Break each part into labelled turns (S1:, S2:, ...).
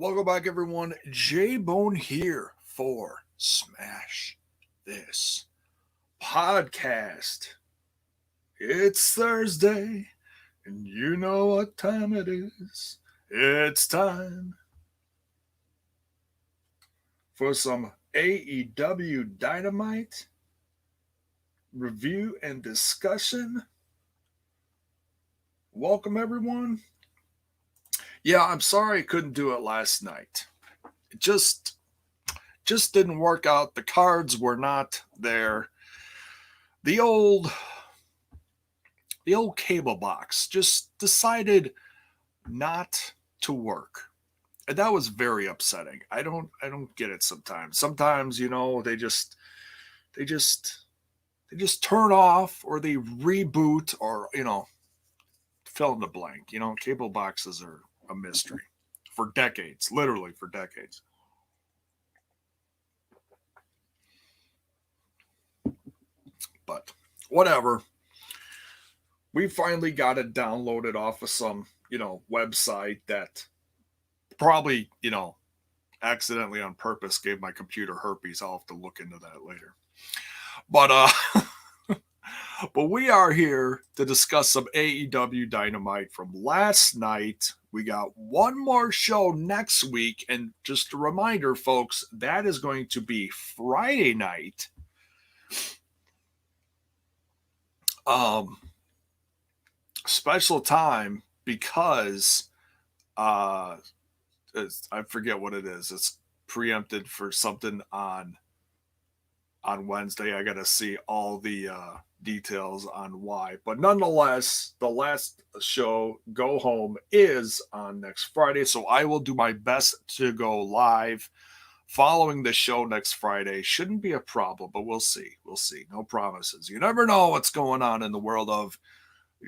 S1: Welcome back, everyone. J-Bone here for Smash This Podcast. It's Thursday, and you know what time it is. It's time for some AEW Dynamite review and discussion. Welcome, everyone. Yeah, I'm sorry I couldn't do it last night. It just didn't work out. The cards were not there. The old cable box just decided not to work. And that was very upsetting. I don't get it sometimes. Sometimes, they just turn off or they reboot or, fill in the blank. Cable boxes are a mystery for decades, literally for decades. But whatever. We finally got it downloaded off of some, website that probably, accidentally on purpose gave my computer herpes. I'll have to look into that later. But but we are here to discuss some AEW Dynamite from last night. We got one more show next week. And just a reminder, folks, that is going to be Friday night. Special time because I forget what it is. It's preempted for something on Wednesday. I got to see all the details on why. But nonetheless, the last show, Go Home, is on next Friday. So I will do my best to go live following the show next Friday. Shouldn't be a problem, but we'll see. We'll see. No promises. You never know what's going on in the world of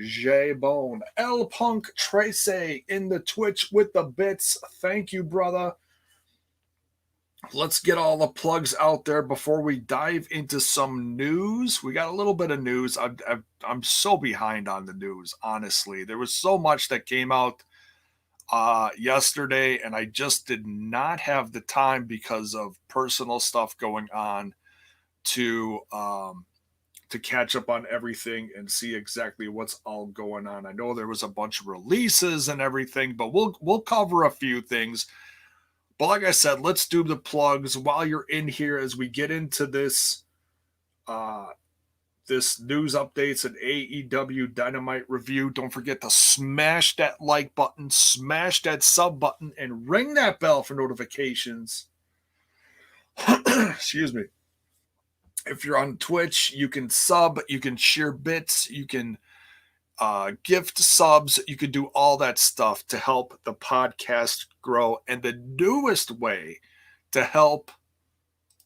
S1: J-Bone. L Punk Tracy in the Twitch with the bits. Thank you, brother. Let's get all the plugs out there before we dive into some news. We got a little bit of news. I'm so behind on the news, honestly. There was so much that came out yesterday, and I just did not have the time because of personal stuff going on to catch up on everything and see exactly what's all going on. I know there was a bunch of releases and everything, but we'll cover a few things. But like I said, let's do the plugs while you're in here as we get into this this news updates and AEW Dynamite review. Don't forget to smash that like button, smash that sub button, and ring that bell for notifications. Excuse me. If you're on Twitch, you can sub, you can share bits, you can gift subs, you can do all that stuff to help the podcast grow. And the newest way to help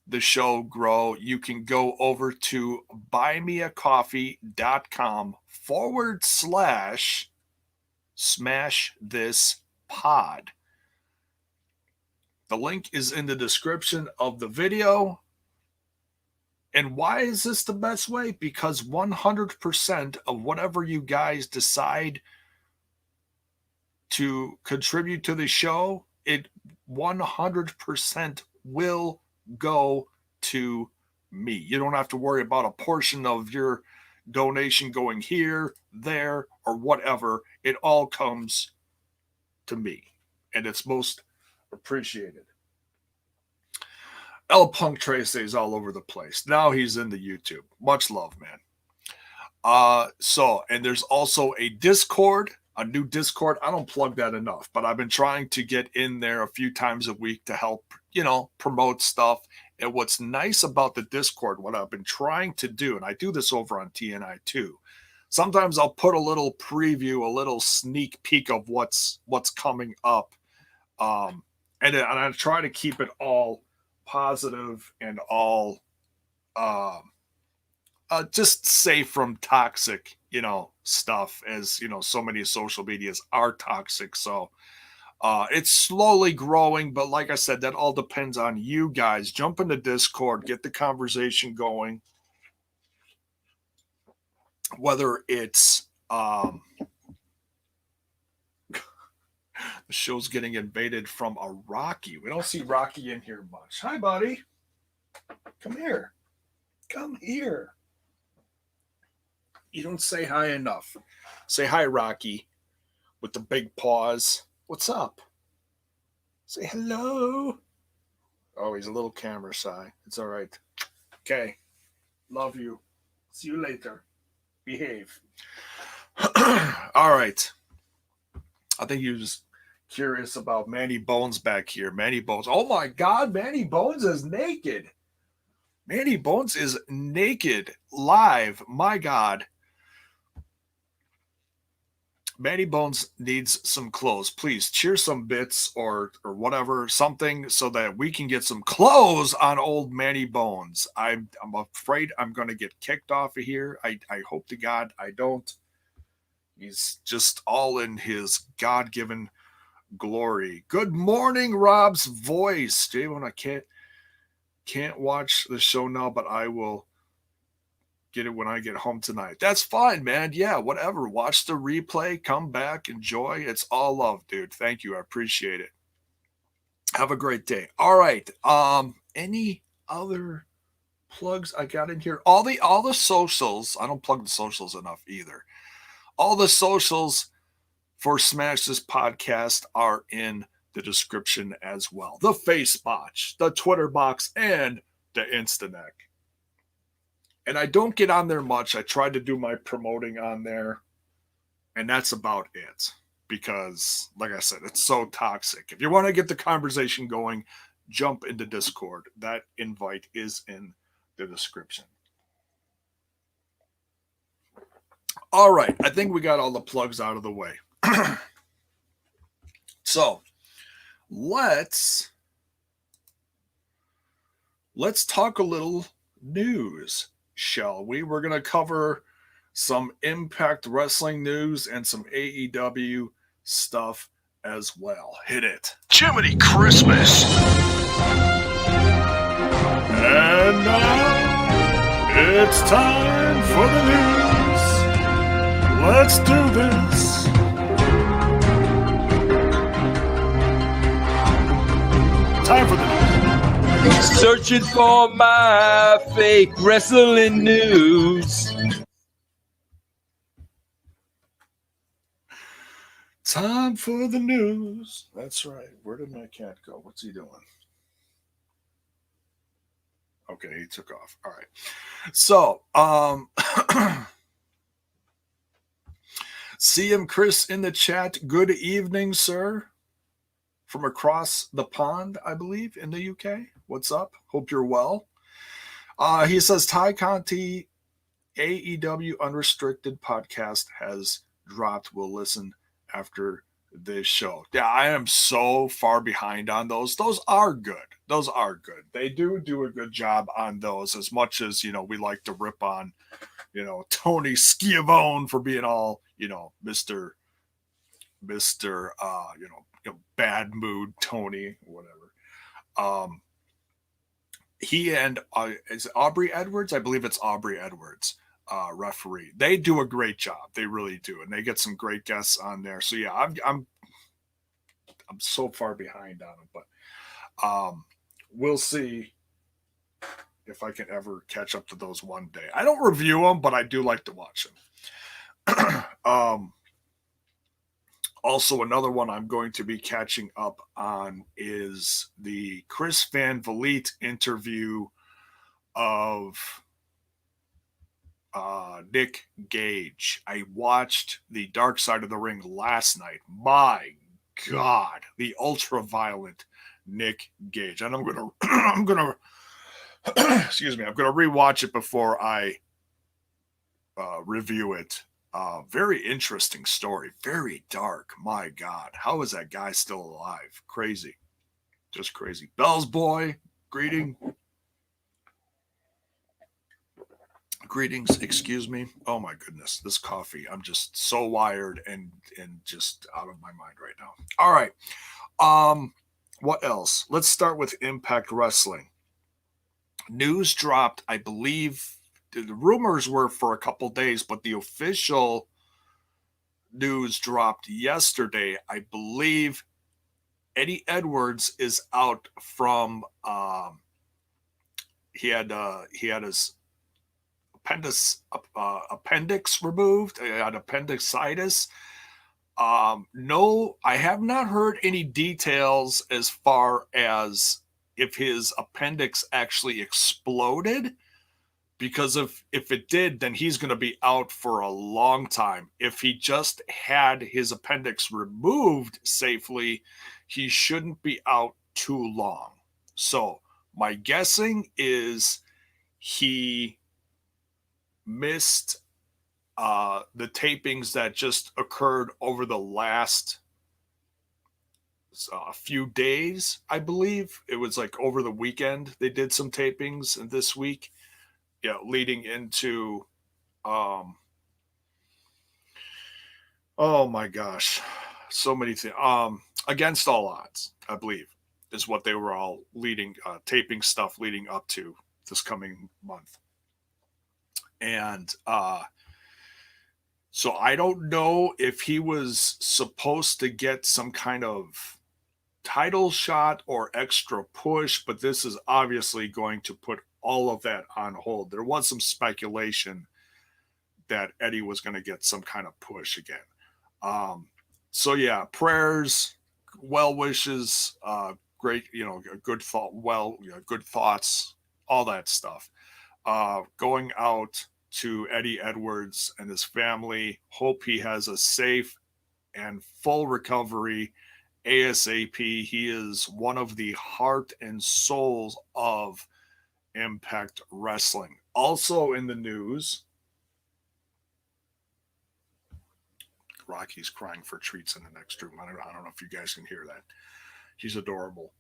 S1: the show grow, you can go over to buymeacoffee.com/smash this pod. The link is in the description of the video. And why is this the best way? Because 100% of whatever you guys decide to contribute to the show, it 100% will go to me. You don't have to worry about a portion of your donation going here, there, or whatever. It all comes to me, and it's most appreciated. L Punk Tracy is all over the place. Now he's into YouTube. Much love, man. And there's also a Discord, a new Discord. I don't plug that enough, but I've been trying to get in there a few times a week to help, promote stuff. And what's nice about the Discord, what I've been trying to do, and I do this over on TNI too. Sometimes I'll put a little preview, a little sneak peek of what's coming up. And I try to keep it all positive and all just safe from toxic, stuff, as so many social medias are toxic. So it's slowly growing, but like I said, that all depends on you guys. Jump into Discord, get the conversation going, whether it's The show's getting invaded from a Rocky. We don't see Rocky in here much. Hi, buddy. Come here. Come here. You don't say hi enough. Say hi, Rocky, with the big paws. What's up? Say hello. Oh, he's a little camera shy. It's all right. Okay. Love you. See you later. Behave. All right. I think he was curious about Manny Bones back here. Manny Bones. Oh my God, Manny Bones is naked. Manny Bones is naked live. My God. Manny Bones needs some clothes. Please cheer some bits or whatever, something so that we can get some clothes on old Manny Bones. I'm afraid I'm going to get kicked off of here. I hope to God I don't. He's just all in his God-given glory. Good morning, Rob's voice. Jayvon, I can't watch the show now, but I will get it when I get home tonight. That's fine, man. Yeah, whatever. Watch the replay, come back, enjoy. It's all love, dude. Thank you. I appreciate it. Have a great day. All right. Any other plugs I got in here? All the socials. I don't plug the socials enough either. All the socials for Smash This Podcast are in the description as well. The Facebox, the Twitter box, and the Instaneck. And I don't get on there much. I try to do my promoting on there, and that's about it. Because, like I said, it's so toxic. If you want to get the conversation going, jump into Discord. That invite is in the description. All right. I think we got all the plugs out of the way. So, let's talk a little news, shall we? We're going to cover some Impact Wrestling news and some AEW stuff as well. Hit it. Jiminy Christmas. And now it's time for the news. Let's do this. Time for the news.
S2: Searching for my fake wrestling news.
S1: Time for the news. That's right. Where did my cat go? What's he doing? Okay, he took off. All right. So, CM Chris in the chat. Good evening, sir. From across the pond, I believe, in the UK. What's up? Hope you're well. He says, Ty Conti, AEW Unrestricted podcast has dropped. We'll listen after this show. Yeah, I am so far behind on those. Those are good. Those are good. They do a good job on those, as much as, we like to rip on, Tony Schiavone for being all, Mr. Bad mood Tony, whatever. He and is it Aubrey Edwards? I believe it's Aubrey Edwards, referee. They do a great job. They really do, and they get some great guests on there. So yeah, I'm so far behind on them, but we'll see if I can ever catch up to those one day. I don't review them, but I do like to watch them. Also, another one I'm going to be catching up on is the Chris Van Vliet interview of Nick Gage. I watched the Dark Side of the Ring last night. My God, the ultra-violent Nick Gage. And I'm gonna excuse me, I'm gonna rewatch it before I review it. Very interesting story. Very dark. My God. How is that guy still alive? Crazy. Just crazy. Bell's boy. Greetings. Excuse me. Oh my goodness. This coffee. I'm just so wired and just out of my mind right now. All right. What else? Let's start with Impact Wrestling. News dropped, I believe. The rumors were for a couple days, but the official news dropped yesterday. I believe Eddie Edwards is out from he had his appendix removed, had appendicitis. No, I have not heard any details as far as if his appendix actually exploded, because if it did, then he's going to be out for a long time. If he just had his appendix removed safely, he shouldn't be out too long. So my guessing is he missed the tapings that just occurred over the last few days. I believe it was like over the weekend they did some tapings, and this week, leading into oh my gosh, so many things. Against All Odds, I believe, is what they were all leading taping stuff leading up to this coming month. And so I don't know if he was supposed to get some kind of title shot or extra push, but this is obviously going to put all of that on hold. There was some speculation that Eddie was going to get some kind of push again. So yeah, prayers, well wishes, great, good thought, good thoughts, all that stuff. Going out to Eddie Edwards and his family. Hope he has a safe and full recovery ASAP. He is one of the heart and souls of Impact Wrestling. Also in the news, Rocky's crying for treats in the next room. I don't know if you guys can hear that. He's adorable.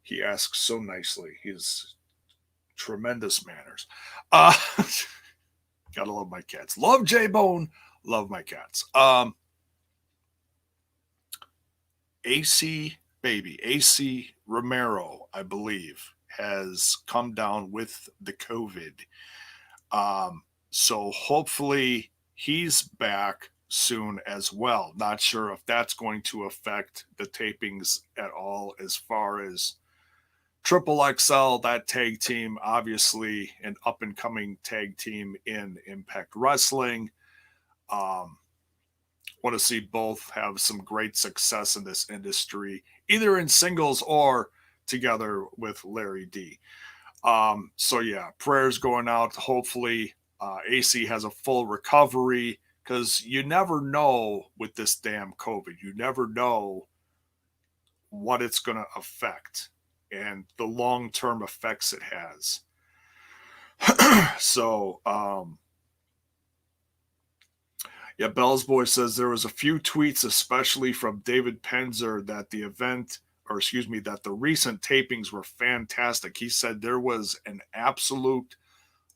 S1: He asks so nicely. He has tremendous manners. Gotta love my cats. Love J-Bone. Love my cats. AC Romero, I believe, has come down with the COVID. So hopefully he's back soon as well. Not sure if that's going to affect the tapings at all as far as Triple XL, that tag team, obviously an up-and-coming tag team in Impact Wrestling. Want to see both have some great success in this industry, either in singles or together with Larry D. So yeah, prayers going out. Hopefully AC has a full recovery, because you never know with this damn COVID. You never know what it's going to affect and the long-term effects it has. So, yeah, Bell's Boy says there was a few tweets, especially from David Penzer, that that the recent tapings were fantastic. He said there was an absolute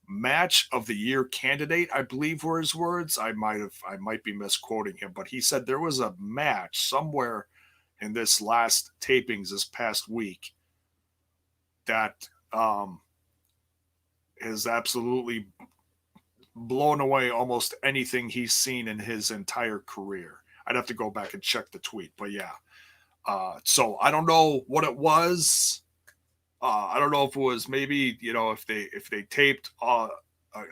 S1: match of the year candidate, I believe were his words. I might be misquoting him, but he said there was a match somewhere in this last tapings this past week that has absolutely blown away almost anything he's seen in his entire career. I'd have to go back and check the tweet, but yeah. So I don't know what it was. I don't know if it was maybe, if they taped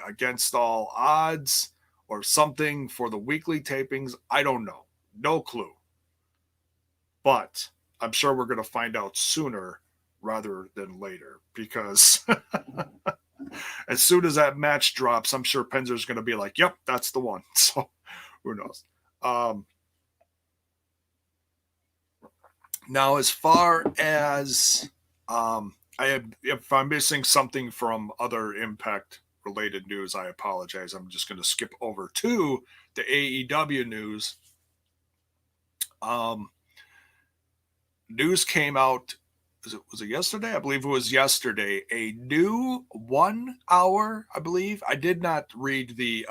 S1: Against All Odds or something for the weekly tapings. I don't know. No clue. But I'm sure we're going to find out sooner rather than later, because as soon as that match drops, I'm sure Penzer's going to be like, yep, that's the one. So who knows? Now, as far as if I'm missing something from other Impact related news, I apologize. I'm just going to skip over to the AEW news. News came out. Was it yesterday? I believe it was yesterday. A new 1 hour, I believe. I did not read the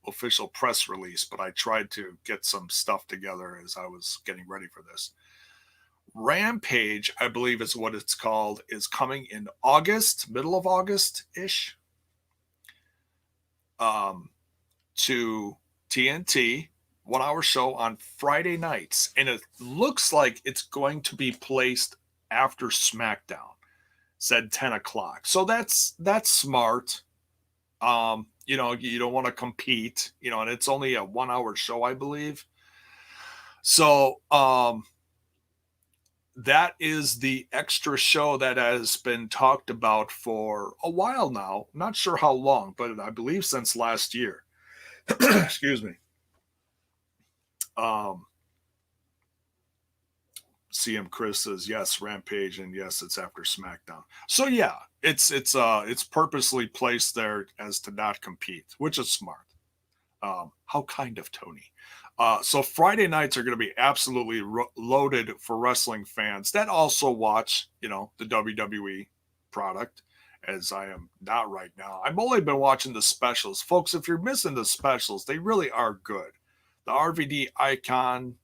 S1: official press release, but I tried to get some stuff together as I was getting ready for this. Rampage, I believe is what it's called, is coming in August, middle of August-ish, to TNT, 1 hour show on Friday nights, and it looks like it's going to be placed after SmackDown. Said 10 o'clock. So that's smart. You know, you don't want to compete, you know, and it's only a 1 hour show, I believe. So that is the extra show that has been talked about for a while now. Not sure how long, but I believe since last year. Excuse me. CM Chris says yes, Rampage, and yes, it's after SmackDown. So yeah, it's purposely placed there as to not compete, which is smart. How kind of Tony. So Friday nights are going to be absolutely loaded for wrestling fans that also watch, you know, the WWE product, as I am not right now. I've only been watching the specials. Folks, if you're missing the specials, they really are good. The RVD Icon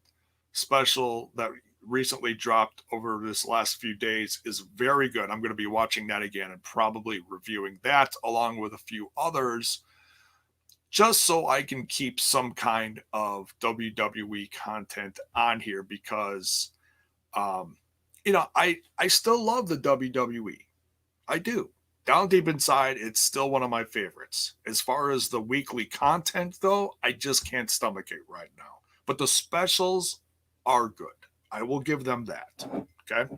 S1: special that recently dropped over this last few days is very good. I'm going to be watching that again and probably reviewing that along with a few others, just so I can keep some kind of WWE content on here, because you know, I still love the WWE. I do. Down deep inside, it's still one of my favorites. As far as the weekly content, though, I just can't stomach it right now. But the specials are good. I will give them that. Okay.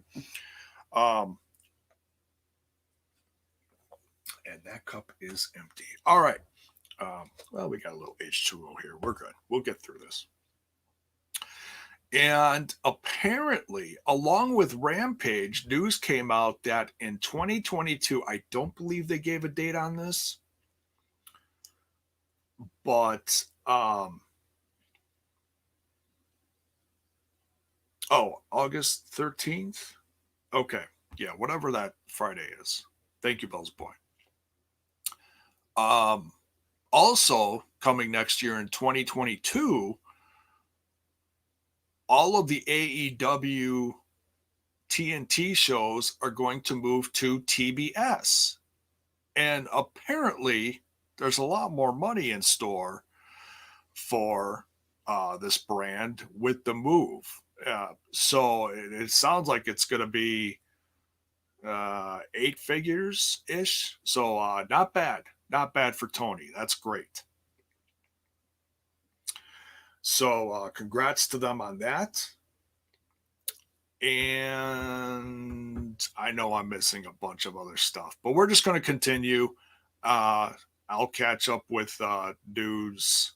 S1: And that cup is empty. All right. Well, we got a little H2O here. We're good. We'll get through this. And apparently, along with Rampage, news came out that in 2022, I don't believe they gave a date on this, but August 13th? Okay. Yeah, whatever that Friday is. Thank you, Bell's Boy. Also, coming next year in 2022, all of the AEW TNT shows are going to move to TBS. And apparently, there's a lot more money in store for this brand with the move. So it sounds like it's going to be 8 figures ish. So not bad. Not bad for Tony. That's great. So congrats to them on that. And I know I'm missing a bunch of other stuff, but we're just going to continue. I'll catch up with news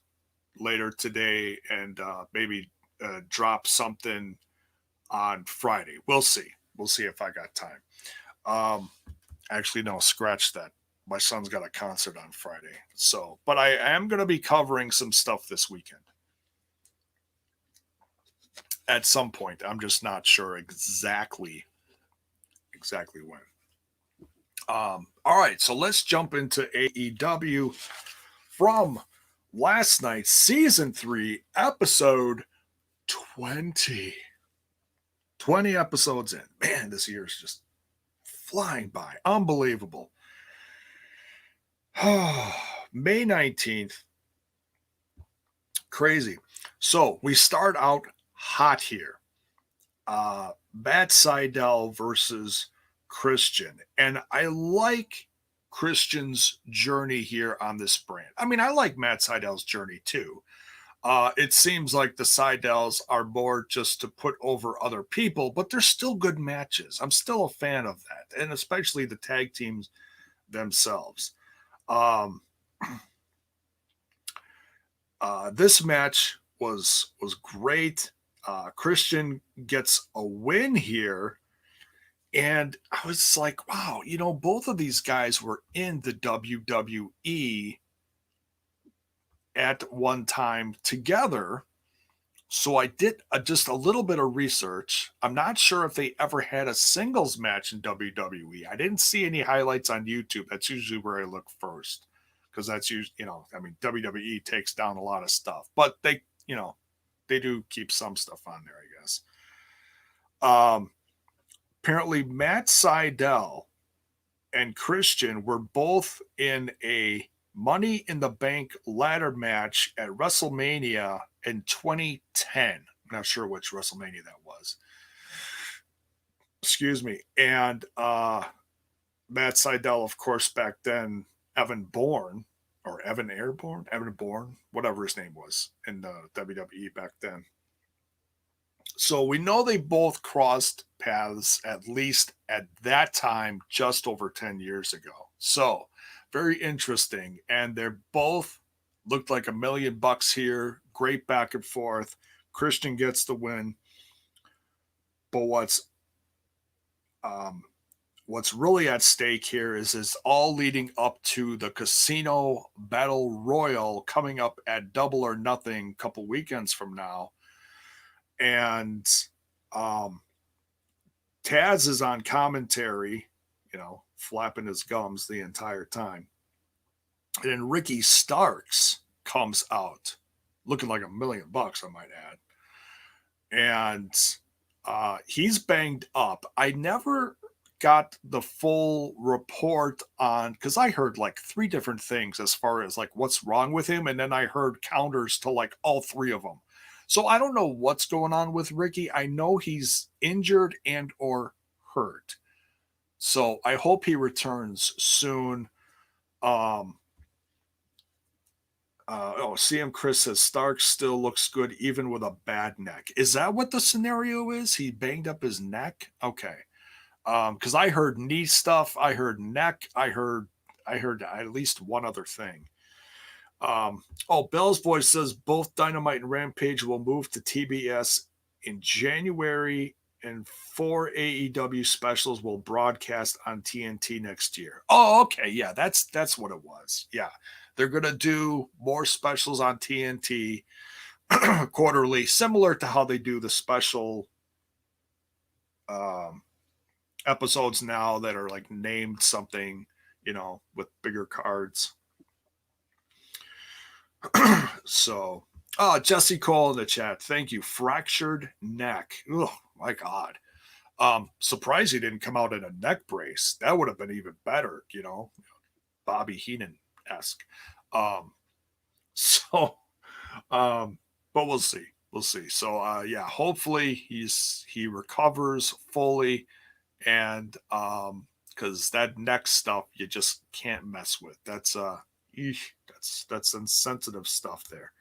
S1: later today and maybe drop something on Friday. We'll see. We'll see if I got time. Actually, no, scratch that. My son's got a concert on Friday. So, but I am going to be covering some stuff this weekend. At some point, I'm just not sure exactly when. All right, so let's jump into AEW from last night, season 3, episode 20. 20 episodes in. Man, this year is just flying by. Unbelievable. May 19th. Crazy. So we start out hot here. Matt Seidel versus Christian. And I like Christian's journey here on this brand. I mean, I like Matt Seidel's journey too. It seems like the Seidels are more just to put over other people, but they're still good matches. I'm still a fan of that, and especially the tag teams themselves. This match was great. Christian gets a win here. And I was like, wow, you know, both of these guys were in the WWE at one time together. So I did just a little bit of research. I'm not sure if they ever had a singles match in WWE. I didn't see any highlights on YouTube. That's usually where I look first, because that's usually, you know, I mean, WWE takes down a lot of stuff, but they, you know, they do keep some stuff on there, I guess. Apparently Matt Seidel and Christian were both in a Money in the Bank ladder match at WrestleMania in 2010. I'm not sure which WrestleMania that was. Excuse me. And Matt Seidel, of course, back then, Evan Bourne, or Evan Airborne, Evan Bourne, whatever his name was in the WWE back then. So we know they both crossed paths at least at that time, just over 10 years ago. So very interesting. And they're both looked like $1 million here. Great back and forth. Christian gets the win. But what's really at stake here is all leading up to the Casino Battle Royal coming up at Double or Nothing a couple weekends from now. And Taz is on commentary, flapping his gums the entire time. And then Ricky Starks comes out looking like $1 million, I might add. And he's banged up. I never got the full report on, because I heard like 3 different things as far as like what's wrong with him. And then I heard counters to like all 3 of them. So I don't know what's going on with Ricky. I know he's injured and or hurt. So I hope he returns soon. CM Chris says Stark still looks good even with a bad neck. Is that what the scenario is? He banged up his neck? Okay. Because I heard knee stuff, I heard neck, I heard at least one other thing. Bell's voice says both Dynamite and Rampage will move to TBS in January, and 4 AEW specials will broadcast on TNT next year. Oh, okay, yeah, that's what it was. Yeah, they're gonna do more specials on TNT quarterly, similar to how they do the special episodes now that are like named something, with bigger cards. So, Jesse Cole in the chat. Thank you. Fractured neck. Oh my God. Surprised he didn't come out in a neck brace. That would have been even better, Bobby Heenan-esque. But we'll see. We'll see. So, hopefully he recovers fully, and because that neck stuff you just can't mess with. That's some sensitive stuff there.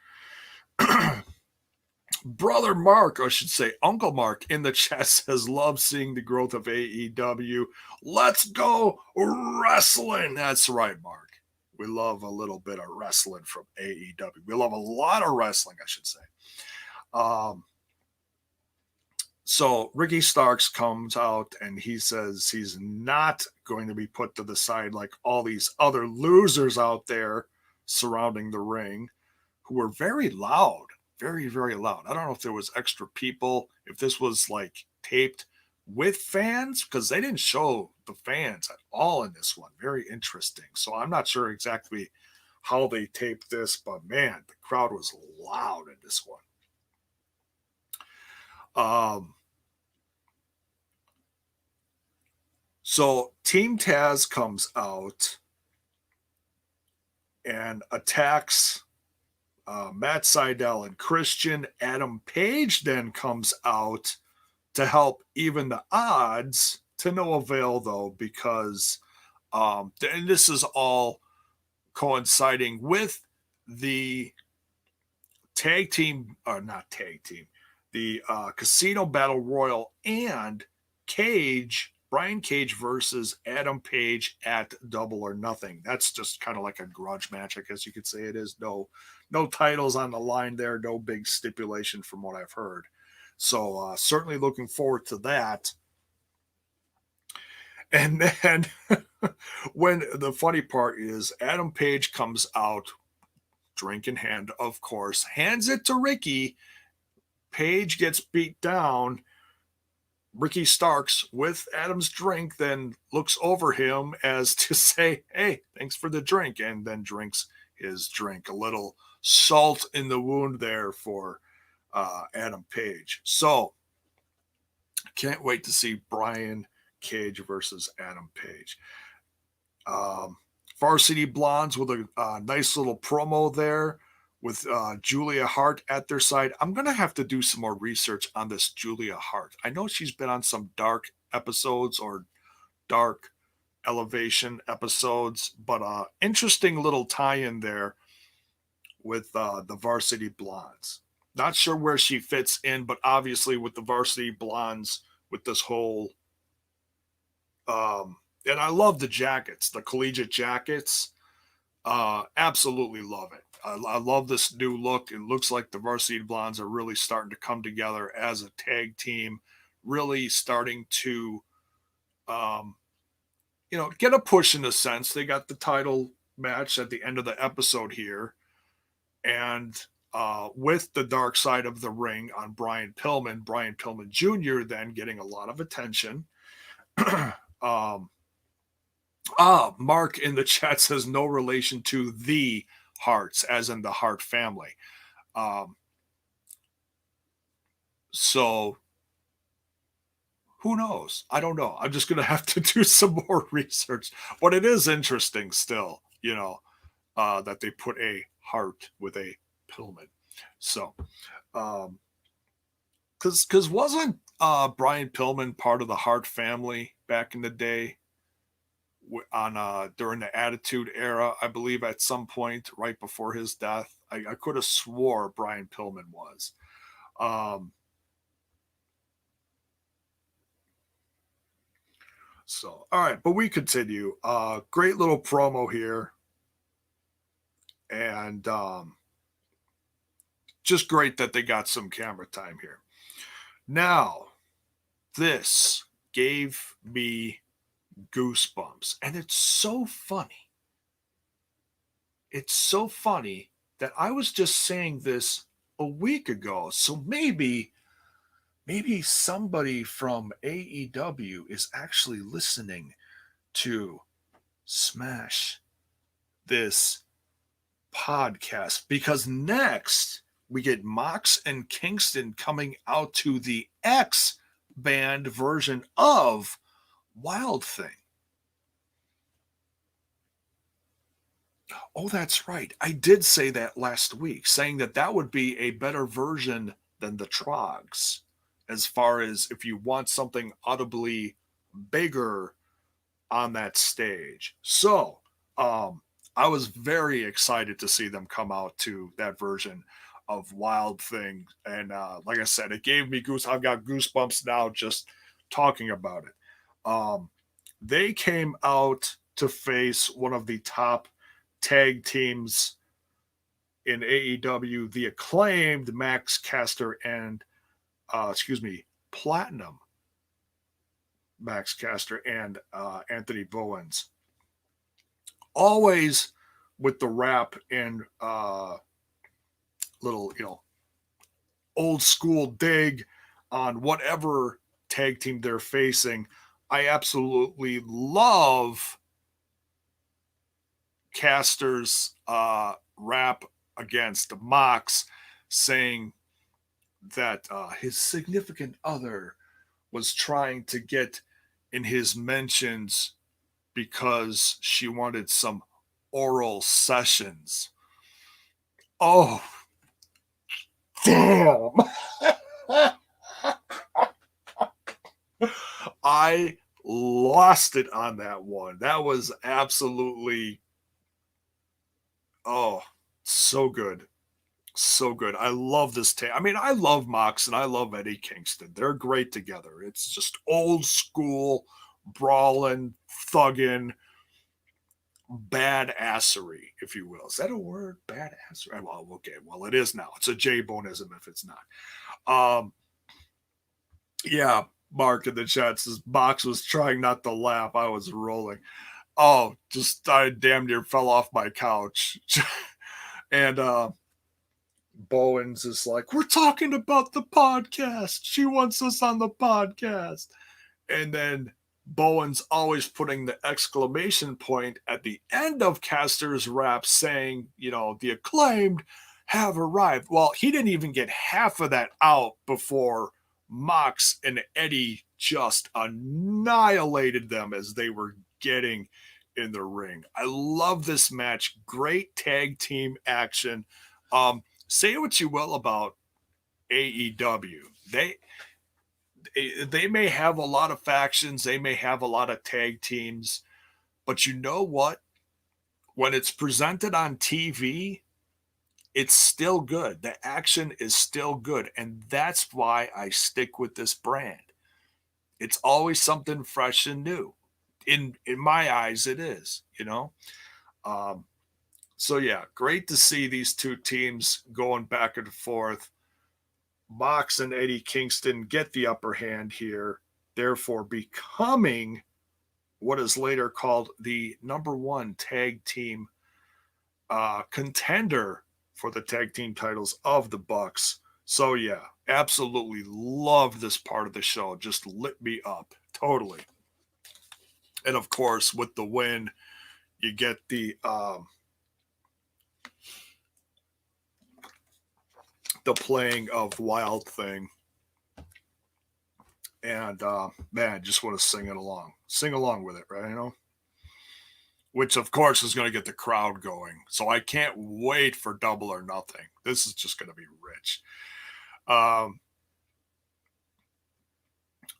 S1: Brother Mark, I should say Uncle Mark in the chat says, love seeing the growth of AEW. Let's go wrestling. That's right, Mark. We love a little bit of wrestling from AEW. We love a lot of wrestling, I should say. So Ricky Starks comes out and he says he's not going to be put to the side like all these other losers out there surrounding the ring who were very loud, very, very loud. I don't know if there was extra people, if this was like taped with fans, because they didn't show the fans at all in this one. Very interesting. So I'm not sure exactly how they taped this, but man, the crowd was loud in this one. So Team Taz comes out and attacks Matt Seidel and Christian. Adam Page then comes out to help even the odds, to no avail though, because and this is all coinciding with the tag team, or not tag team, the Casino Battle Royal and Brian Cage versus Adam Page at Double or Nothing. That's just kind of like a grudge match, I guess you could say it is. No titles on the line there, no big stipulation from what I've heard. So certainly looking forward to that. And then when the funny part is Adam Page comes out, drink in hand, of course, hands it to Ricky. Page gets beat down. Ricky Starks, with Adam's drink, then looks over him as to say, hey, thanks for the drink, and then drinks his drink. A little salt in the wound there for Adam Page. So, can't wait to see Brian Cage versus Adam Page. Varsity Blondes with a nice little promo there with Julia Hart at their side. I'm going to have to do some more research on this Julia Hart. I know she's been on some dark episodes or dark elevation episodes, but interesting little tie-in there with the Varsity Blondes. Not sure where she fits in, but obviously with the Varsity Blondes, with this whole and I love the jackets, the collegiate jackets. Absolutely love it. I love this new look. It looks like the Varsity Blondes are really starting to come together as a tag team, really starting to, get a push in a sense. They got the title match at the end of the episode here, and with the dark side of the ring on Brian Pillman Jr. then getting a lot of attention. Mark in the chat says no relation to the Harts, as in the Hart family. So who knows? I don't know. I'm just going to have to do some more research. But it is interesting still, that they put a Hart with a Pillman. So, because wasn't Brian Pillman part of the Hart family back in the day? On during the Attitude Era, I believe at some point right before his death. I could have swore Brian Pillman was. So, all right, but we continue. Great little promo here. And just great that they got some camera time here. Now, this gave me goosebumps, and it's so funny. It's so funny that I was just saying this a week ago. So maybe somebody from AEW is actually listening to Smash this podcast, because next we get Mox and Kingston coming out to the X band version of Wild Thing. Oh, that's right. I did say that last week, saying that would be a better version than the Trogs, as far as if you want something audibly bigger on that stage. So, I was very excited to see them come out to that version of Wild Thing. And like I said, it gave me I've got goosebumps now just talking about it. They came out to face one of the top tag teams in AEW, the Acclaimed, Max Caster and Platinum Max Caster and Anthony Bowens. Always with the rap and little, old school dig on whatever tag team they're facing. I absolutely love Caster's rap against Mox, saying that his significant other was trying to get in his mentions because she wanted some oral sessions. Oh, damn. I lost it on that one. That was absolutely, so good. So good. I love this tape. I mean, I love Mox and I love Eddie Kingston. They're great together. It's just old school, brawling, thugging, badassery, if you will. Is that a word? Badassery? Well, okay. Well, it is now. It's a J-bonism if it's not. Yeah, Mark in the chat says Mox was trying not to laugh. I was rolling. Oh, I damn near fell off my couch. And Bowens is like, we're talking about the podcast. She wants us on the podcast. And then Bowens always putting the exclamation point at the end of Caster's rap saying, the Acclaimed have arrived. Well, he didn't even get half of that out before Mox and Eddie just annihilated them as they were getting in the ring. I love this match. Great tag team action. Say what you will about AEW. They may have a lot of factions, they may have a lot of tag teams, but you know what? When it's presented on TV, it's still good. The action is still good, and that's why I stick with this brand. It's always something fresh and new. In my eyes, it is. So yeah, great to see these two teams going back and forth. Mox and Eddie Kingston get the upper hand here, therefore becoming what is later called the number one tag team contender for the tag team titles of the Bucks. So yeah, absolutely love this part of the show. Just lit me up totally. And of course, with the win, you get the playing of Wild Thing. And man, just want to sing along with it, right? Which of course is going to get the crowd going. So I can't wait for Double or Nothing. This is just going to be rich.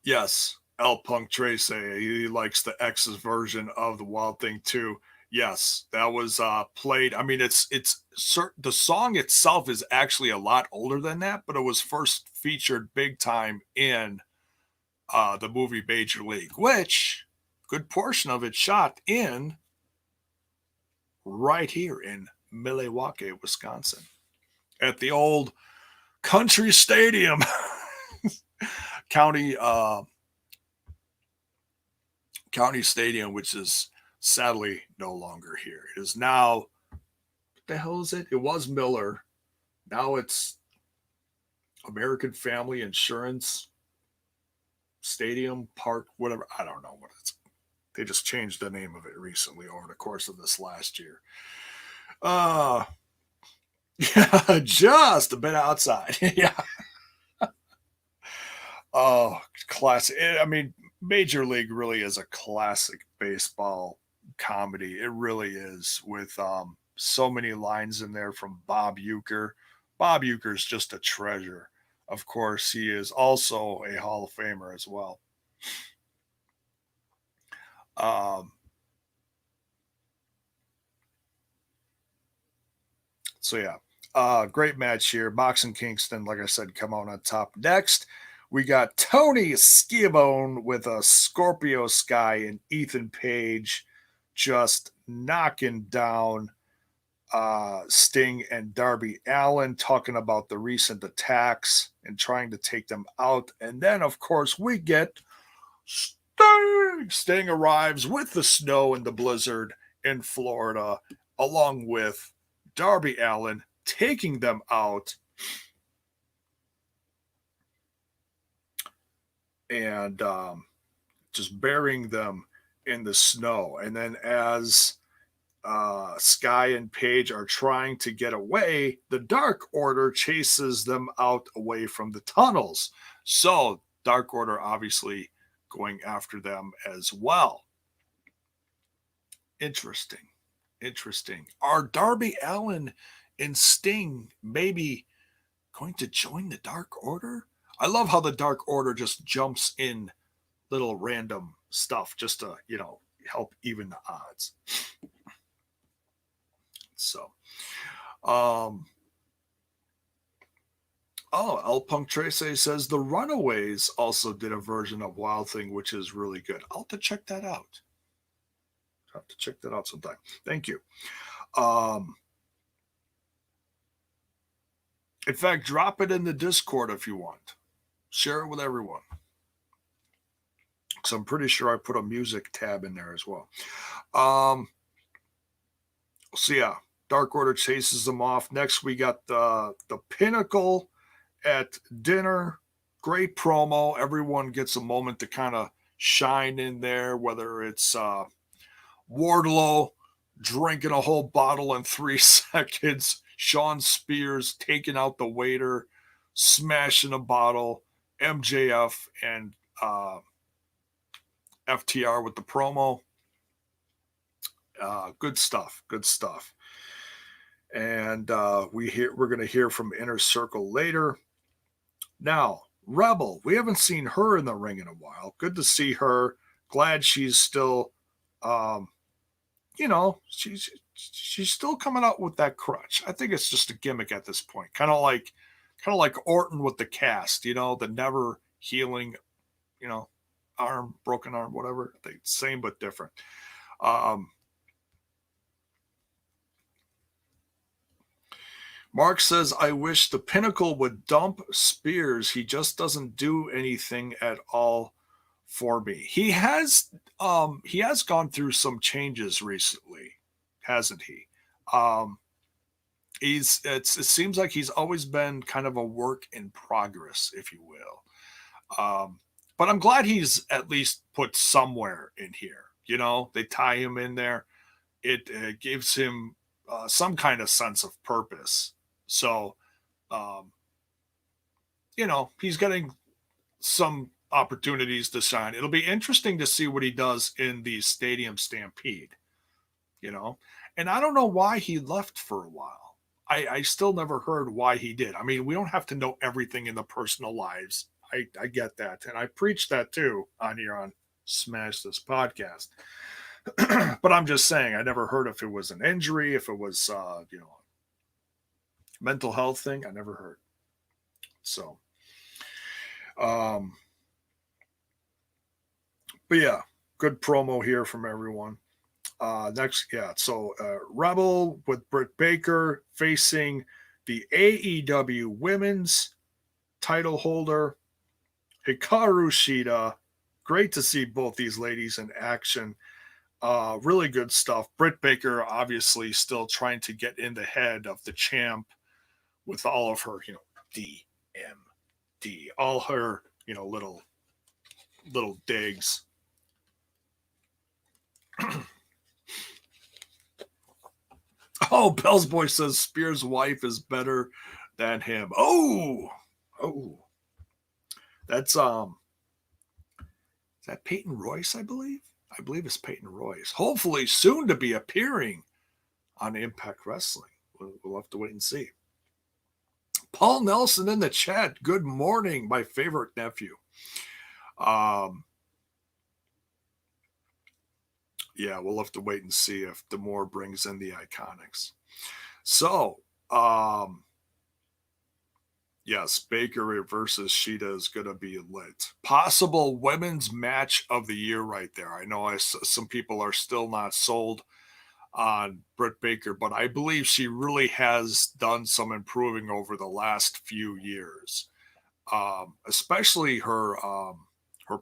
S1: Yes, L Punk Tracy, he likes the X's version of the Wild Thing too. Yes, that was played. I mean, it's the song itself is actually a lot older than that, but it was first featured big time in the movie Major League, which good portion of it shot in right here in Milwaukee, Wisconsin, at the old Country Stadium, county stadium, which is sadly no longer here. It is now, what the hell is it? It was Miller. Now it's American Family Insurance Stadium Park, whatever. I don't know what it's. They just changed the name of it recently over the course of this last year. Yeah, just a bit outside. Yeah. Oh, classic. I mean, Major League really is a classic baseball comedy. It really is, with so many lines in there from Bob Uecker. Bob Uecker is just a treasure. Of course, he is also a Hall of Famer as well. So yeah, great match here. Mox and Kingston, like I said, come out on top. Next, we got Tony Skibone with a Scorpio Sky and Ethan Page just knocking down Sting and Darby Allin, talking about the recent attacks and trying to take them out. And then, of course, we get Sting. Sting arrives with the snow and the blizzard in Florida, along with Darby Allin, taking them out. And just burying them in the snow. And then as Sky and Page are trying to get away, the Dark Order chases them out away from the tunnels. So Dark Order obviously going after them as well. Interesting. Are Darby Allin and Sting maybe going to join the Dark Order? I love how the Dark Order just jumps in little random stuff just to, help even the odds. So, El Punk Tracy says the Runaways also did a version of Wild Thing, which is really good. I'll have to check that out. Sometime. Thank you. In fact, drop it in the Discord if you want. Share it with everyone. Because I'm pretty sure I put a music tab in there as well. So yeah, Dark Order chases them off. Next, we got the Pinnacle at dinner. Great promo. Everyone gets a moment to kind of shine in there, whether it's Wardlow drinking a whole bottle in 3 seconds, Sean Spears taking out the waiter, smashing a bottle, MJF and FTR with the promo. Good stuff. Good stuff. And we're going to hear from Inner Circle later. Now, Rebel, we haven't seen her in the ring in a while. Good to see her. Glad she's still, she's still coming out with that crutch. I think it's just a gimmick at this point, kind of like Orton with the cast, the never healing, arm, broken arm, whatever. I think same but different. Mark says, I wish the Pinnacle would dump Spears. He just doesn't do anything at all for me. He has gone through some changes recently, hasn't he? It seems like he's always been kind of a work in progress, if you will. But I'm glad he's at least put somewhere in here. They tie him in there. It gives him some kind of sense of purpose. So, he's getting some opportunities to shine. It'll be interesting to see what he does in the Stadium Stampede, and I don't know why he left for a while. I still never heard why he did. I mean, we don't have to know everything in the personal lives. I get that. And I preach that too on here on Smash This Podcast. But I'm just saying, I never heard if it was an injury, if it was, mental health thing. I never heard. So, but yeah, good promo here from everyone. So Rebel with Britt Baker facing the AEW Women's title holder, Hikaru Shida. Great to see both these ladies in action. Really good stuff. Britt Baker obviously still trying to get in the head of the champ with all of her, DMD, all her, little digs. Oh, Bell's Boy says Spears' wife is better than him. Oh, that's is that Peyton Royce, I believe? I believe it's Peyton Royce. Hopefully soon to be appearing on Impact Wrestling. We'll have to wait and see. Paul Nelson in the chat. Good morning, my favorite nephew. Yeah, we'll have to wait and see if D'Amore brings in the Iconics. So, yes, Baker versus Shida is going to be lit. Possible women's match of the year right there. I know some people are still not sold on Britt Baker, but I believe she really has done some improving over the last few years, especially her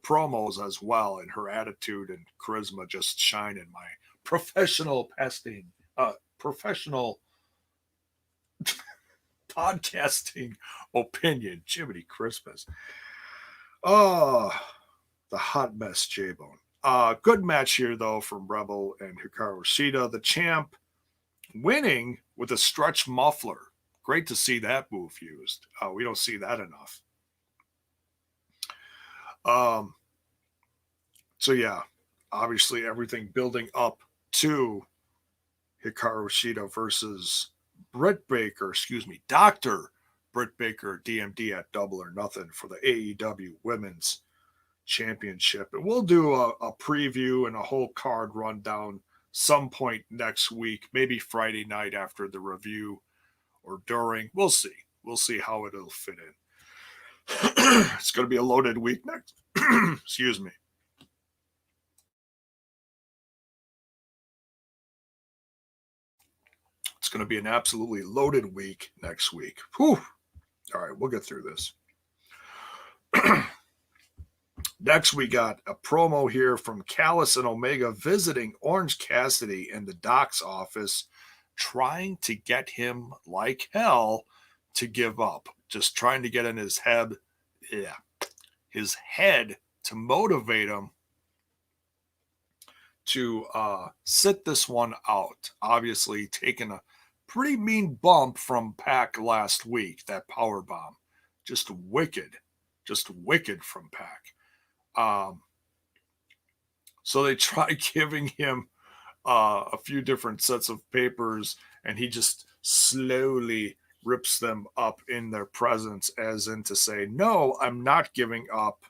S1: promos as well, and her attitude and charisma just shine in my professional podcasting opinion. Jiminy Christmas. Oh, the hot mess, J-Bone. Good match here, though, from Rebel and Hikaru Shida. The champ winning with a stretch muffler. Great to see that move used. We don't see that enough. So, yeah, obviously everything building up to Hikaru Shida versus Dr. Britt Baker, DMD at Double or Nothing for the AEW Women's Championship. And we'll do a preview and a whole card rundown some point next week, maybe Friday night after the review or during. We'll see. We'll see how it'll fit in. It's going to be a loaded week next. Excuse me. It's going to be an absolutely loaded week next week. Whew. All right, we'll get through this. Next, we got a promo here from Callis and Omega visiting Orange Cassidy in the Doc's office, trying to get him like hell to give up. Just trying to get in his head, to motivate him to sit this one out. Obviously, taking a pretty mean bump from Pac last week, that power bomb. Just wicked from Pac. So they try giving him a few different sets of papers, and he just slowly rips them up in their presence, as in to say, no, I'm not giving up,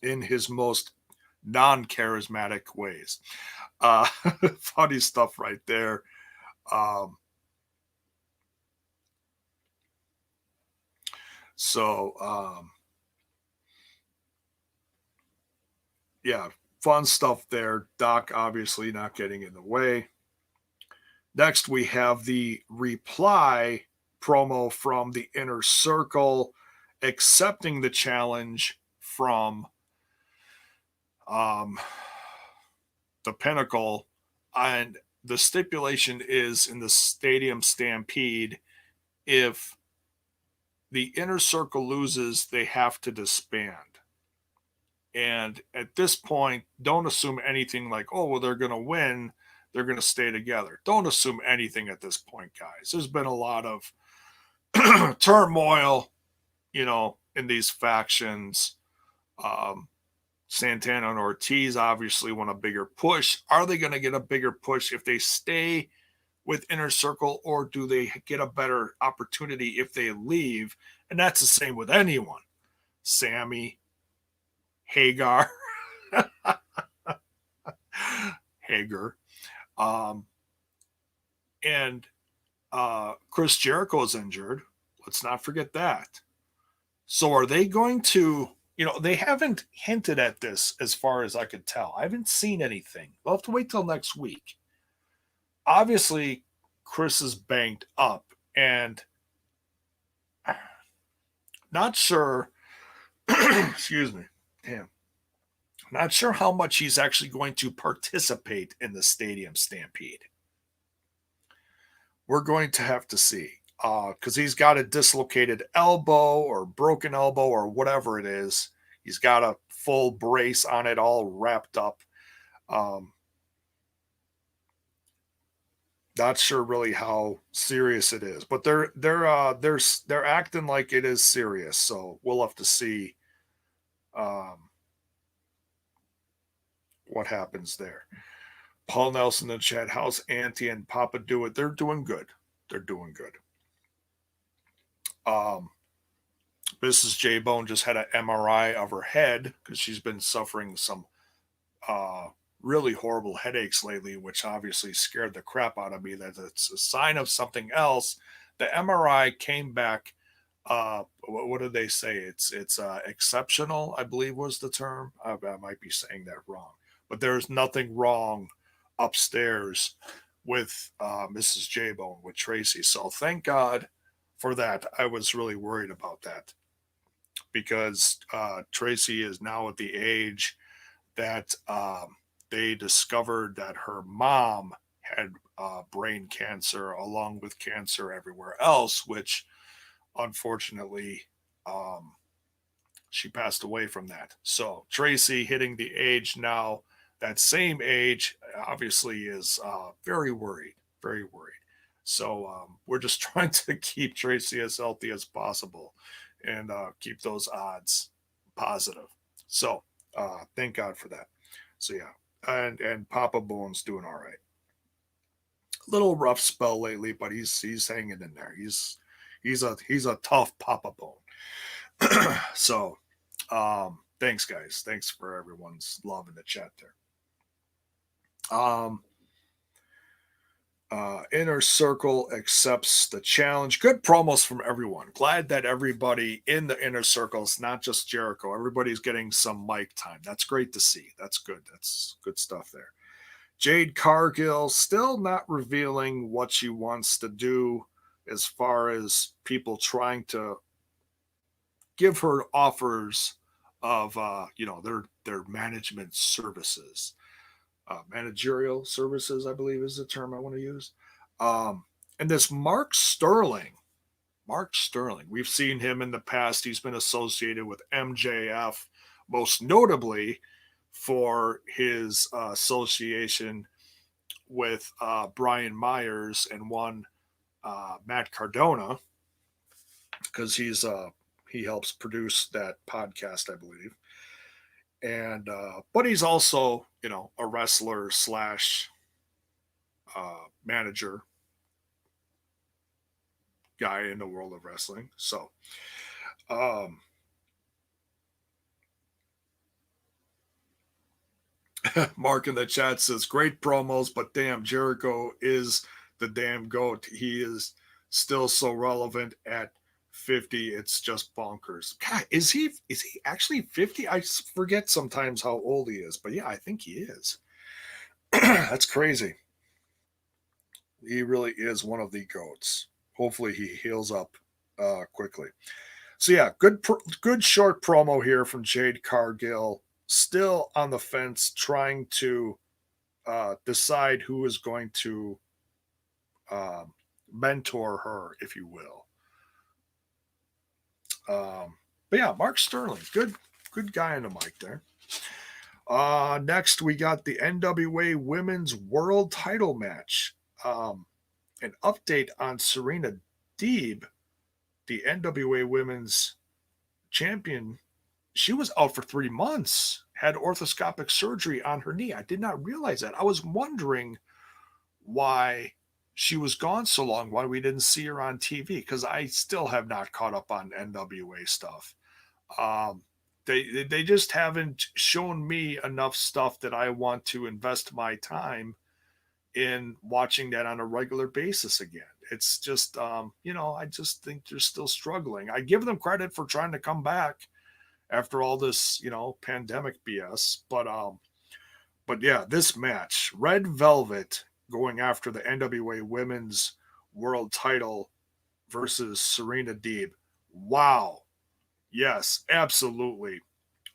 S1: in his most non-charismatic ways. Funny stuff right there. Um, yeah, fun stuff there. Doc obviously not getting in the way. Next, we have the reply promo from the Inner Circle accepting the challenge from the Pinnacle. And the stipulation is in the Stadium Stampede, if the Inner Circle loses, they have to disband. And at this point, don't assume anything like, oh, well, they're going to win. They're going to stay together. Don't assume anything at this point, guys. There's been a lot of turmoil, in these factions. Santana and Ortiz obviously want a bigger push. Are they going to get a bigger push if they stay with Inner Circle, or do they get a better opportunity if they leave? And that's the same with anyone. Sammy, Hagar, Hager, and Chris Jericho is injured. Let's not forget that. So are they going to, they haven't hinted at this as far as I could tell. I haven't seen anything. We'll have to wait till next week. Obviously, Chris is banged up, and not sure, excuse me, damn. Not sure how much he's actually going to participate in the Stadium Stampede. We're going to have to see, because he's got a dislocated elbow or broken elbow or whatever it is. He's got a full brace on it, all wrapped up. Not sure really how serious it is, but they're acting like it is serious. So we'll have to see what happens there. Paul Nelson in the chat, how's Auntie and Papa do it? They're doing good. They're doing good. Mrs. J Bone just had an MRI of her head because she's been suffering some really horrible headaches lately, which obviously scared the crap out of me. That it's a sign of something else. The MRI came back. What did they say? It's exceptional, I believe was the term. I might be saying that wrong, but there's nothing wrong upstairs with Mrs. J Bone, with Tracy. So thank God for that. I was really worried about that because Tracy is now at the age that they discovered that her mom had brain cancer along with cancer everywhere else, which unfortunately she passed away from that. So Tracy hitting the age now, that same age, obviously is very worried, very worried. So we're just trying to keep Tracy as healthy as possible and keep those odds positive. So thank God for that. So yeah, and Papa Bone's doing all right. Little rough spell lately, but he's hanging in there. He's a tough Papa Bone. So thanks guys. Thanks for everyone's love in the chat there. Inner Circle accepts the challenge. Good promos from everyone. Glad that everybody in the Inner Circle, it's not just Jericho. Everybody's getting some mic time. That's great to see. That's good. That's good stuff there. Jade Cargill still not revealing what she wants to do as far as people trying to give her offers of their management services. Managerial services, I believe is the term I want to use. And this Mark Sterling, we've seen him in the past. He's been associated with MJF, most notably for his association with Brian Myers and one Matt Cardona, because he helps produce that podcast, I believe. And but he's also a wrestler slash manager guy in the world of wrestling. So, Mark in the chat says, great promos, but damn, Jericho is the damn GOAT. He is still so relevant at 50. It's just bonkers. God, is he actually 50? I forget sometimes how old he is, but yeah, I think he is. That's crazy. He really is one of the GOATs. Hopefully he heals up quickly. So yeah, good short promo here from Jade Cargill. Still on the fence, trying to decide who is going to mentor her, if you will. But yeah, Mark Sterling, good guy on the mic there. Next, we got the NWA Women's World Title match. An update on Serena Deeb, the NWA Women's Champion. She was out for 3 months, had orthoscopic surgery on her knee. I did not realize that. I was wondering why she was gone so long, why we didn't see her on TV, because I still have not caught up on NWA stuff. They just haven't shown me enough stuff that I want to invest my time in watching that on a regular basis again. It's just, I just think they're still struggling. I give them credit for trying to come back after all this, pandemic BS. But yeah, this match, Red Velvet going after the NWA Women's World Title versus Serena Deeb. Wow. Yes, absolutely.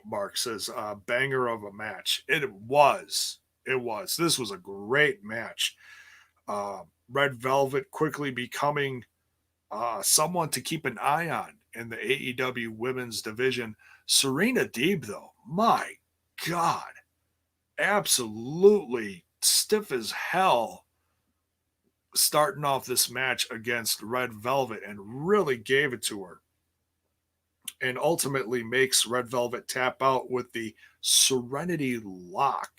S1: Mark says, banger of a match. It was. This was a great match. Red Velvet quickly becoming someone to keep an eye on in the AEW women's division. Serena Deeb, though, my God, absolutely stiff as hell starting off this match against Red Velvet and really gave it to her. And ultimately makes Red Velvet tap out with the Serenity Lock.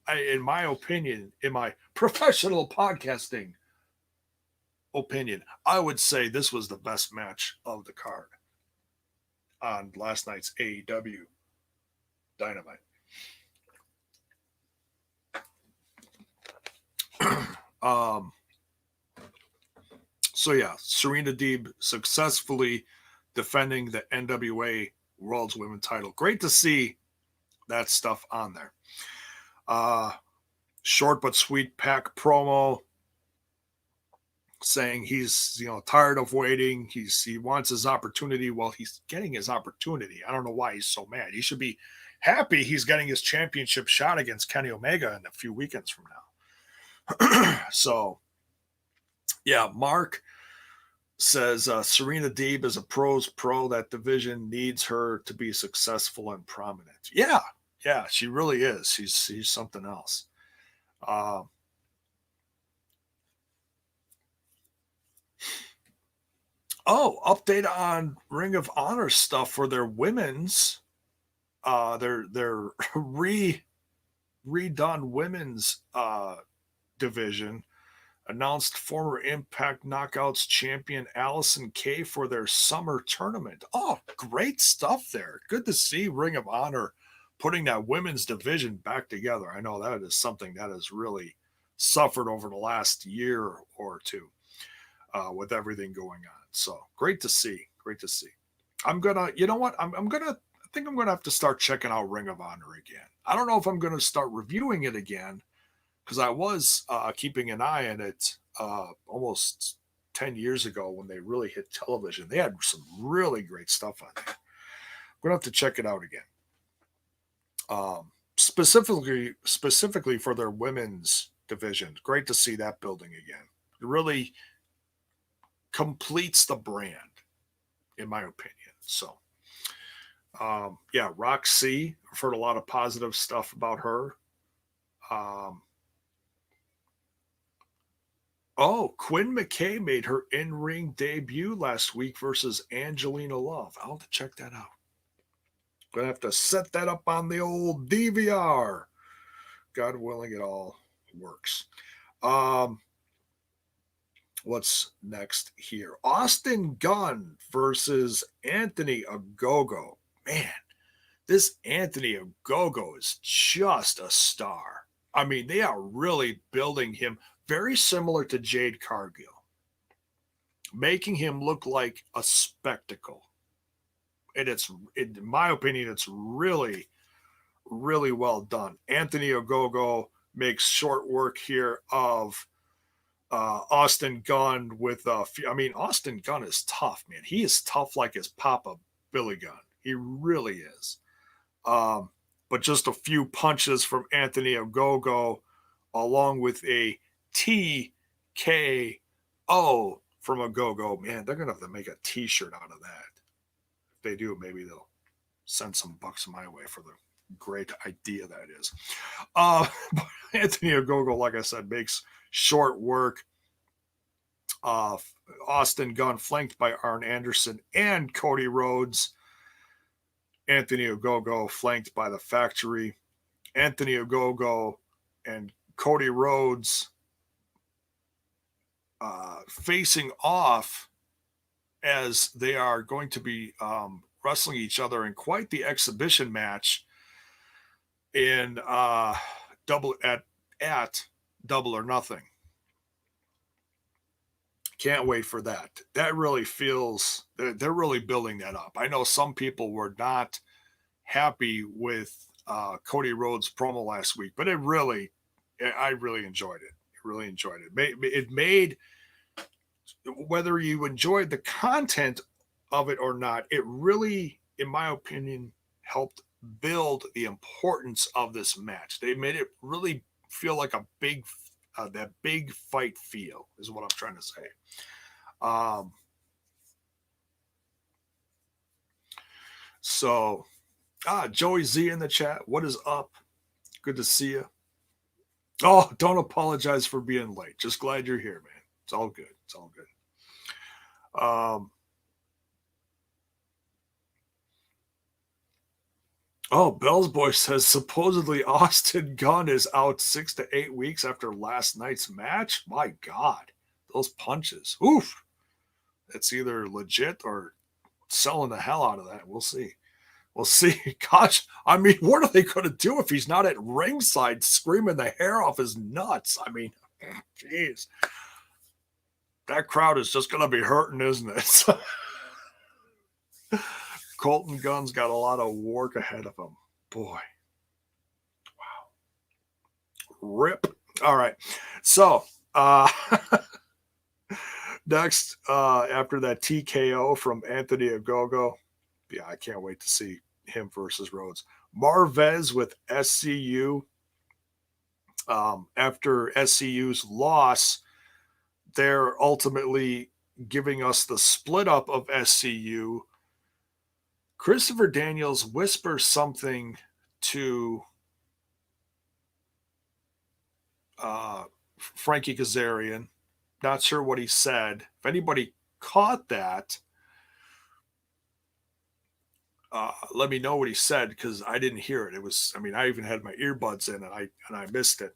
S1: In my opinion, in my professional podcasting opinion, I would say this was the best match of the card on last night's AEW Dynamite. So yeah, Serena Deeb successfully defending the NWA World's Women's title. Great to see that stuff on there. Short but sweet Pac promo saying he's tired of waiting. He wants his opportunity. Well, he's getting his opportunity. I don't know why he's so mad. He should be happy he's getting his championship shot against Kenny Omega in a few weekends from now. So yeah, Mark says Serena Deeb is a pro's pro. That division needs her to be successful and prominent. Yeah, she really is. She's something else. Update on Ring of Honor stuff for their women's, their redone women's division. Announced former Impact Knockouts champion Allison Kay for their summer tournament. Oh, great stuff there. Good to see Ring of Honor putting that women's division back together. I know that is something that has really suffered over the last year or two with everything going on. So great to see. I think I'm gonna have to start checking out Ring of Honor again. I don't know if I'm gonna start reviewing it again, because I was keeping an eye on it almost 10 years ago when they really hit television. They had some really great stuff on there. I'm going to have to check it out again. Specifically for their women's division. Great to see that building again. It really completes the brand, in my opinion. So, Roxy, I've heard a lot of positive stuff about her. Quinn McKay made her in-ring debut last week versus Angelina Love. I'll have to check that out. Gonna have to set that up on the old DVR. God willing, it all works. What's next here? Austin Gunn versus Anthony Ogogo. Man, this Anthony Ogogo is just a star. I mean, they are really building him very similar to Jade Cargill, making him look like a spectacle. And in my opinion, it's really, really well done. Anthony Ogogo makes short work here of Austin Gunn with Austin Gunn is tough, man. He is tough like his papa, Billy Gunn. He really is. But just a few punches from Anthony Ogogo, along with a TKO from Ogogo. Man, they're gonna have to make a T-shirt out of that. If they do, maybe they'll send some bucks my way for the great idea that is. Anthony Ogogo, like I said, makes short work. Austin Gunn flanked by Arn Anderson and Cody Rhodes. Anthony Ogogo flanked by the Factory. Anthony Ogogo and Cody Rhodes facing off as they are going to be wrestling each other in quite the exhibition match in Double or Nothing. Can't wait for that. That really feels, they're really building that up. I know some people were not happy with Cody Rhodes' promo last week, but I really enjoyed it. Really enjoyed it. It made, whether you enjoyed the content of it or not, it really, in my opinion, helped build the importance of this match. They made it really feel like a big, that big fight feel is what I'm trying to say. Joey Z in the chat. What is up? Good to see you. Oh, don't apologize for being late. Just glad you're here, man. It's all good. It's all good. Bell's Boy says supposedly Austin Gunn is out 6 to 8 weeks after last night's match. My God, those punches. Oof. It's either legit or selling the hell out of that. We'll see. We'll see. Gosh, I mean, what are they going to do if he's not at ringside screaming the hair off his nuts? I mean, jeez. That crowd is just going to be hurting, isn't it? Colton Gunn's got a lot of work ahead of him. Boy. Wow. Rip. All right. So, next, after that TKO from Anthony Ogogo, yeah, I can't wait to see him versus Rhodes. Marvez with SCU. After SCU's loss, they're ultimately giving us the split up of SCU. Christopher Daniels whispers something to Frankie Kazarian. Not sure what he said. If anybody caught that, let me know what he said, because I didn't hear it. It was, I even had my earbuds in and I missed it.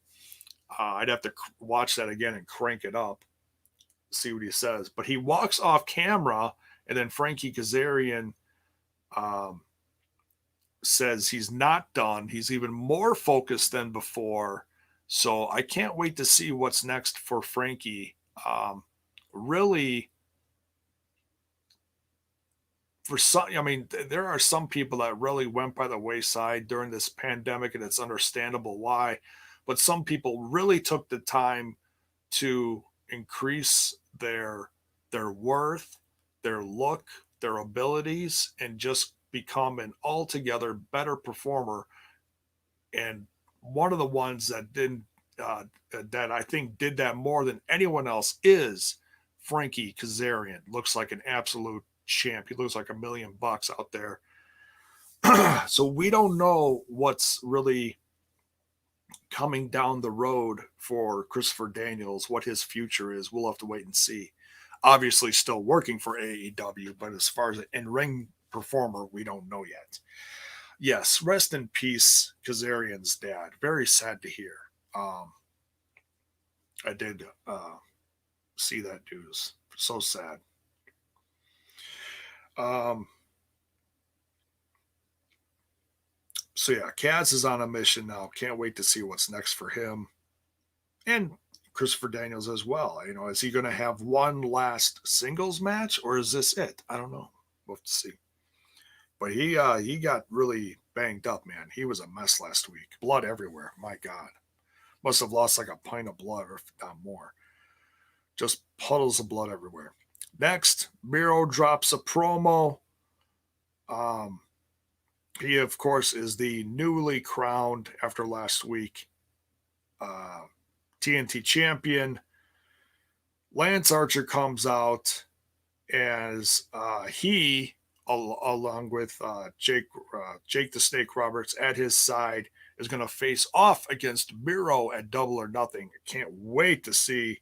S1: I'd have to watch that again and crank it up, see what he says. But he walks off camera, and then Frankie Kazarian says he's not done. He's even more focused than before. So I can't wait to see what's next for Frankie. Really, for some, there are some people that really went by the wayside during this pandemic, and it's understandable why. But some people really took the time to increase their worth, their look, their abilities, and just become an altogether better performer. And one of the ones that that I think did that more than anyone else is Frankie Kazarian. Looks like an absolute champ. He looks like $1 million out there. So we don't know what's really coming down the road for Christopher Daniels, what his future is. We'll have to wait and see. Obviously still working for AEW, but as far as an in-ring performer, we don't know yet. Yes, rest in peace, Kazarian's dad. Very sad to hear. I did see that news. So sad. Um, so yeah, Kaz is on a mission now. Can't wait to see what's next for him and Christopher Daniels as well. You know, is he going to have one last singles match or is this it? I don't know. We'll have to see. But he got really banged up, man. He was a mess last week. Blood everywhere. My God, must have lost like a pint of blood or if not more. Just puddles of blood everywhere. Next, Miro drops a promo. He, of course, is the newly crowned, after last week, TNT champion. Lance Archer comes out as he, along with Jake the Snake Roberts at his side, is going to face off against Miro at Double or Nothing. Can't wait to see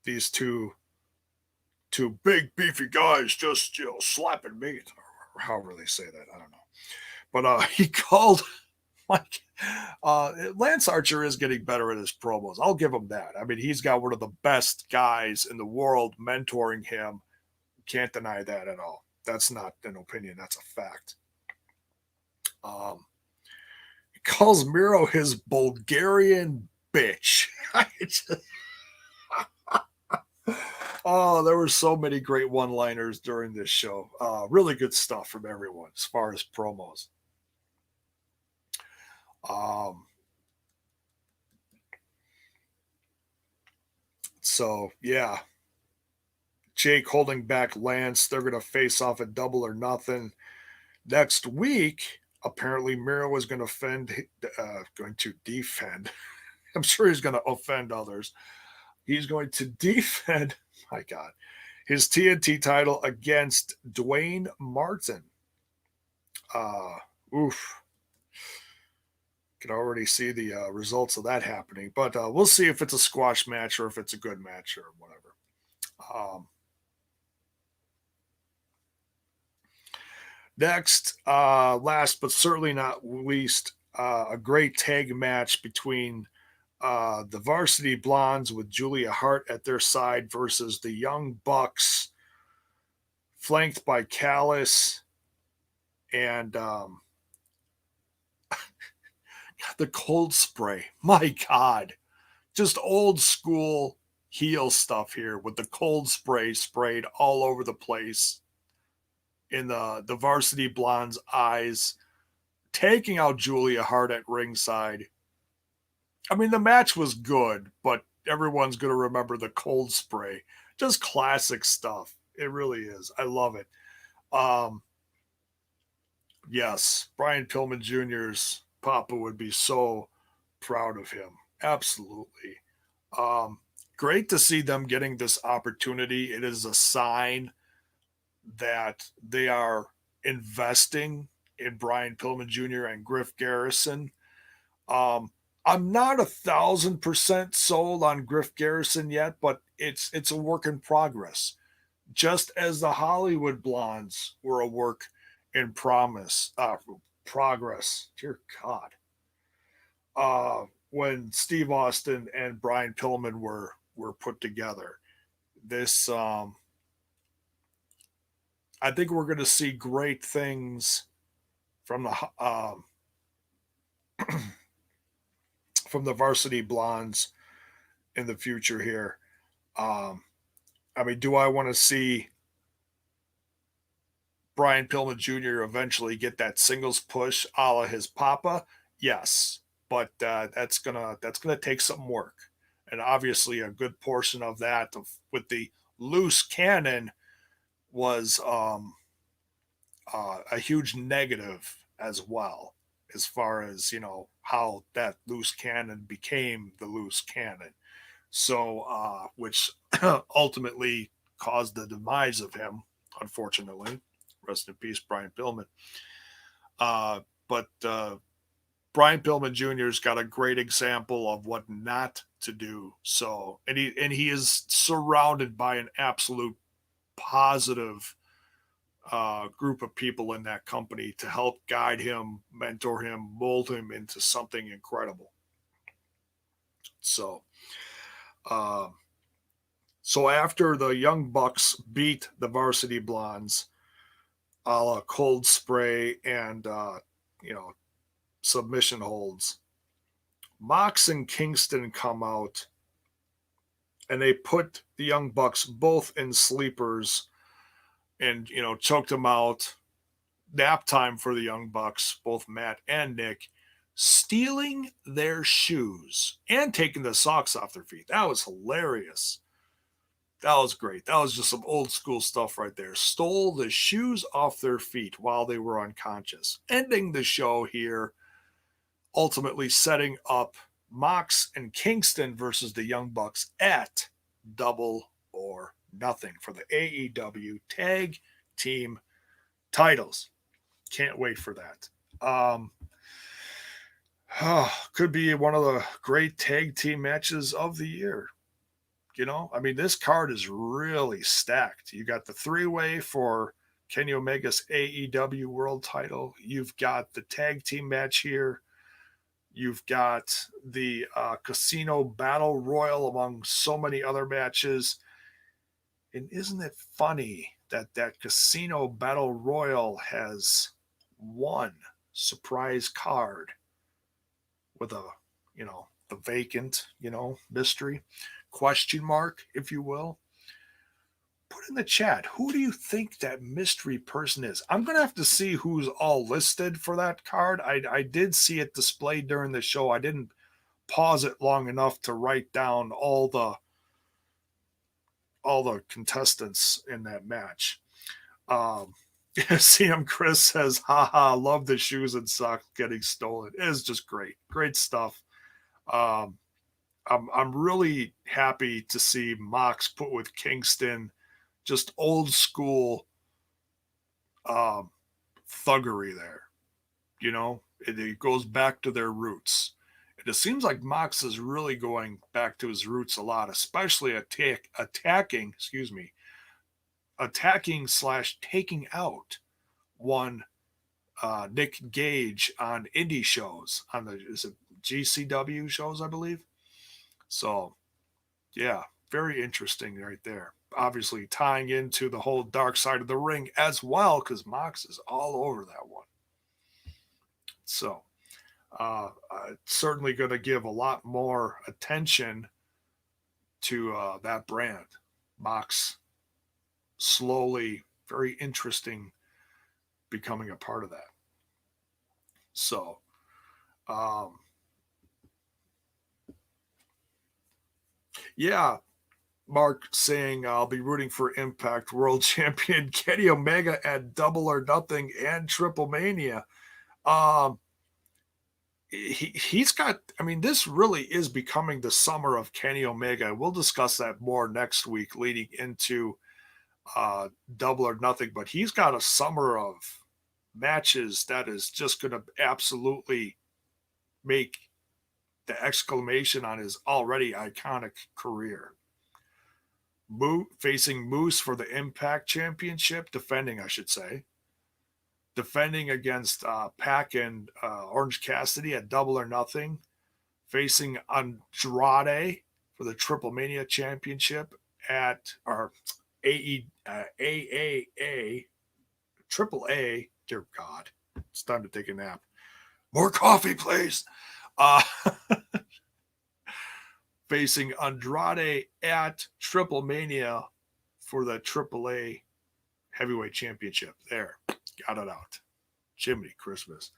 S1: these two big beefy guys just slapping meat, or however they say that. I don't know. But he called like Lance Archer is getting better at his promos. I'll give him that. I mean, he's got one of the best guys in the world mentoring him. Can't deny that at all. That's not an opinion. That's a fact. He calls Miro his Bulgarian bitch. Oh, there were so many great one-liners during this show. Really good stuff from everyone as far as promos. So yeah, Jake holding back Lance. They're going to face off at Double or Nothing next week. Apparently, Miro is going to defend. I'm sure he's going to offend others. He's going to defend, my God, his TNT title against Dwayne Martin. Oof. Can already see the results of that happening, but we'll see if it's a squash match or if it's a good match or whatever. Next, last but certainly not least, a great tag match between the Varsity Blondes with Julia Hart at their side versus the Young Bucks, flanked by Callis and the Cold Spray. My God, just old school heel stuff here with the Cold Spray sprayed all over the place in the Varsity Blonde's eyes, taking out Julia Hart at ringside. I mean, the match was good, but everyone's going to remember the Cold Spray. Just classic stuff. It really is. I love it. Yes, Brian Pillman Jr.'s Papa would be so proud of him. Absolutely. Great to see them getting this opportunity. It is a sign that they are investing in Brian Pillman Jr. and Griff Garrison. I'm not 1,000% sold on Griff Garrison yet, but it's a work in progress. Just as the Hollywood Blondes were a work in progress. Dear God. When Steve Austin and Brian Pillman were put together, this I think we're going to see great things from the from the Varsity Blondes in the future here. I mean, do I want to see Brian Pillman Jr. eventually get that singles push a la his Papa? Yes, but that's gonna take some work, and obviously a good portion of that with the loose cannon was a huge negative as well, as far as how that loose cannon became the loose cannon. So, which ultimately caused the demise of him, unfortunately. Rest in peace, Brian Pillman. But Brian Pillman Jr.'s got a great example of what not to do. So, and he is surrounded by an absolute positive group of people in that company to help guide him, mentor him, mold him into something incredible. So, uh, so after the Young Bucks beat the Varsity Blondes, a la Cold Spray and submission holds, Mox and Kingston come out, and they put the Young Bucks both in sleepers, and choked them out. Nap time for the Young Bucks, both Matt and Nick, stealing their shoes and taking the socks off their feet. That was hilarious. That was great. That was just some old school stuff right there. Stole the shoes off their feet while they were unconscious. Ending the show here, ultimately setting up Mox and Kingston versus the Young Bucks at Double or Nothing for the AEW Tag Team titles. Can't wait for that. Could be one of the great tag team matches of the year. This card is really stacked. You got the three-way for Kenny Omega's AEW World Title. You've got the tag team match here. You've got the Casino Battle Royal among so many other matches. And isn't it funny that Casino Battle Royal has one surprise card with a vacant, mystery question mark, if you will? Put in the chat, who do you think that mystery person is? I'm going to have to see who's all listed for that card. I did see it displayed during the show. I didn't pause it long enough to write down all the contestants in that match. CM Chris says, haha, love the shoes and socks getting stolen. It is just great. Great stuff. I'm really happy to see Mox put with Kingston. Just old school thuggery there. It goes back to their roots. It seems like Mox is really going back to his roots a lot, especially attacking / taking out one Nick Gage on indie shows, on the GCW shows, I believe. So, yeah, very interesting right there. Obviously tying into the whole dark side of the ring as well, because Mox is all over that one. So, certainly going to give a lot more attention to that brand. Mox slowly, very interesting, becoming a part of that. So, yeah, Mark saying I'll be rooting for Impact World Champion Kenny Omega at Double or Nothing and Triple Mania. He's got, this really is becoming the summer of Kenny Omega. We'll discuss that more next week leading into Double or Nothing, but he's got a summer of matches that is just going to absolutely make the exclamation on his already iconic career. Facing Moose for the Impact Championship, defending against Pac and Orange Cassidy at Double or Nothing, facing Andrade for the Triple Mania Championship at AAA, Triple A. Dear God, it's time to take a nap. More coffee, please. Facing Andrade at Triple Mania for the AAA Heavyweight Championship. There, got it out. Jiminy Christmas.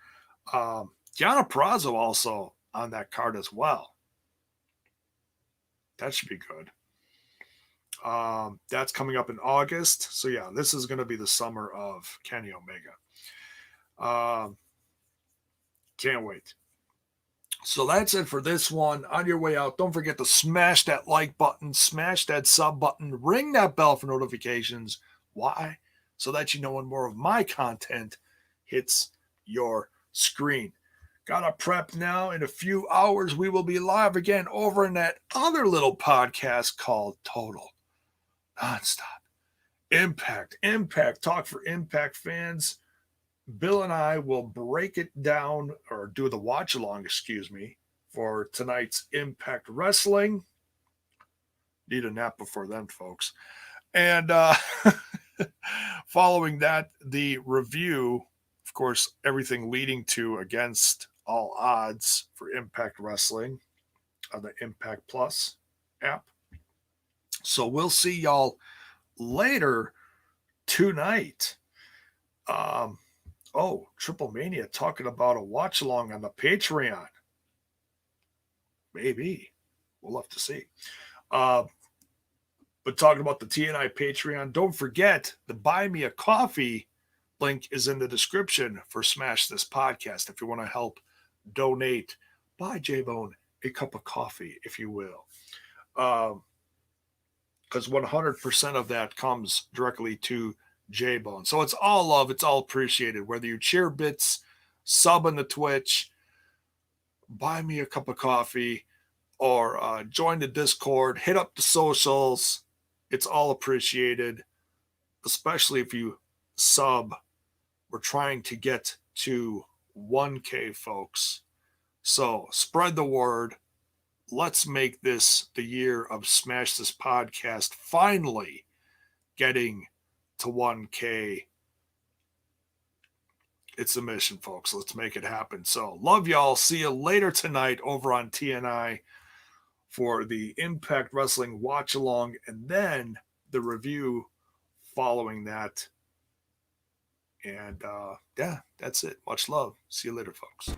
S1: Deonna Purrazzo also on that card as well. That should be good. That's coming up in August. So yeah, this is going to be the summer of Kenny Omega. Can't wait. So that's it for this one. On your way out, don't forget to smash that like button, smash that sub button, ring that bell for notifications. Why? So that you know when more of my content hits your screen. Gotta prep now. In a few hours, we will be live again over in that other little podcast called Total Nonstop Impact, talk for Impact fans. Bill and I will break it down or do the watch along, for tonight's Impact Wrestling. Need a nap before then, folks. And following that, the review, of course, everything leading to Against All Odds for Impact Wrestling on the Impact Plus app. So we'll see y'all later tonight. Triple Mania talking about a watch along on the Patreon. Maybe. We'll have to see. But talking about the TNI Patreon, don't forget the Buy Me a Coffee link is in the description for Smash This Podcast. If you want to help donate, buy J-Bone a cup of coffee, if you will. Because 100% of that comes directly to J-Bone. So it's all love. It's all appreciated. Whether you cheer bits, sub on the Twitch, buy me a cup of coffee, or join the Discord, hit up the socials. It's all appreciated, especially if you sub. We're trying to get to 1K, folks. So spread the word. Let's make this the year of Smash This Podcast, finally getting to 1K. It's a mission, folks. Let's make it happen. So love y'all. See you later tonight over on TNI for the Impact Wrestling watch along, and then the review following that. And that's it. Much love. See you later, folks.